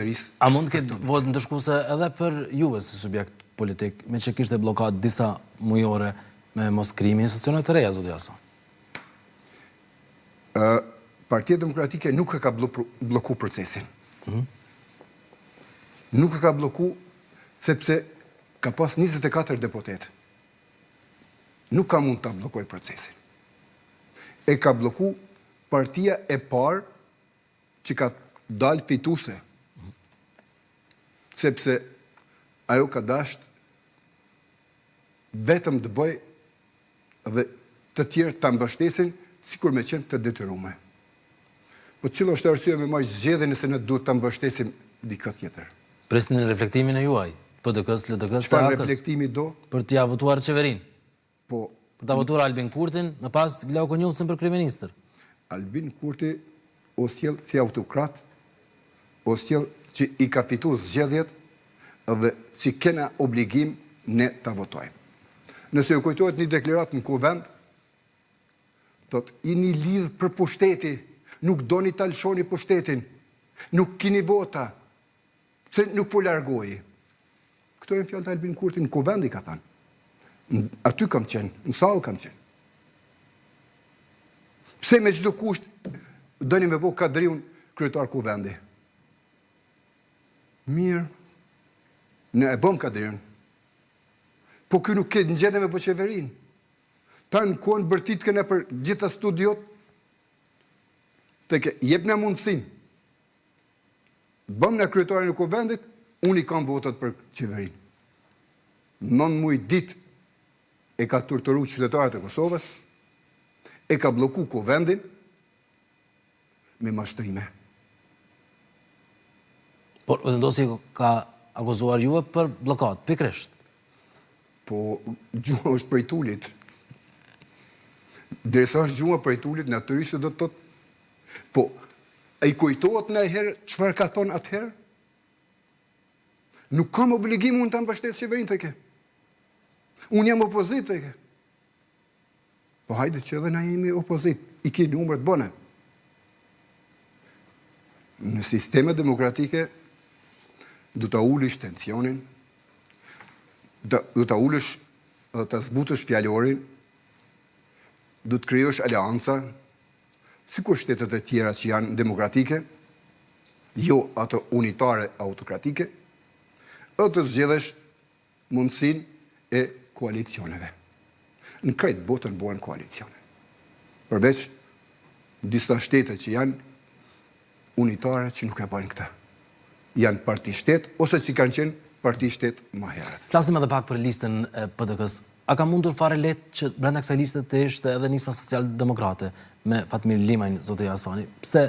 qeverisë. A mund të ketë votë ndëshkuese edhe për juve si subjekt politik, me që kishte bllokat disa mujore me mos krimi institucione të reja, zoti Hasan? Partia Demokratike nuk e ka bloku procesin. Nuk e ka bloku sepse ka pas 24 deputet. Nuk ka mund të blokoj procesin. E ka bloku partia e parë që ka dalë fituse. Sepse ajo ka dasht vetëm të bëj dhe të tjerë të mbështesin sikur me qenë të detyrume. Po cilë është arsye me marrë zgjedhje nëse ne duhet të mbështesim dikë tjetër. Presni reflektimin e juaj, PDK-s, LDK-s, Çfarë reflektimi do? Për t'ia votuar qeverinë. Po, për ta votuar Albin Kurtin, më pas Glauko Njullsin për kryeministër. Albin Kurti o sjell si autokrat, o sjell që i ka fituar zgjedhjet dhe si kena obligim ne ta votojmë. Nëse ju kujtohet një deklaratë në Kuvend, thotë i një lidh për pushteti, nuk doni ta lëshoni pushtetin, nuk kini vota, pse nuk po largohi. Këto janë fjalët e Albin Kurti në Kuvend, i ka thënë. Aty kam qenë, në sallë kam qenë. Pse me çdo kusht doni me bë Kadriun kryetar Kuvendi? Mirë, ne e bëm Kadriun. Po ky nuk ke ngjete me qeverinë. Ta në kohën bërtit këne për gjitha studiot, të ke jep në mundësin. Bëm në kryetarin e Kuvendit, unë i kam votat për qeverinë. 9 muaj dit e ka torturu qytetarët e Kosovës, e ka bloku Kuvendin me mashtrime. Por vendosi ka akuzuar juve për bllokat, pikërisht. Po gjua është prej tulit. Derisa është gjua prej tulit, natyrisht do të thotë. Po, e i kujtohet në herë çfarë ka thonë atëherë? Nuk kam obligim unë të mbështes qeverinë të ke. Unë jam opozit të ke. Po hajde që edhe na jemi opozit. I ki numrat bëne. Në sisteme demokratike du të ulish tensionin, du të ulish dhe të zbutësh fjallorin, du të krijosh aleanca, sikur shtetet e tjera që janë demokratike, jo ato unitare autokratike, dhe të zgjedhësh mundësin e koalicioneve. Në krejt botën bëhen koalicione. Përveç disa shtete që janë unitare që nuk e bëjnë këta. Janë parti shtet, ose që kanë qenë parti shtet më herët. Flasim edhe pak për listën e PDK-s. A ka mundur fare letë që brenda kësaj liste të ishte edhe nisma social-demokrate me Fatmir Limajnë, zoti Hasani? Pse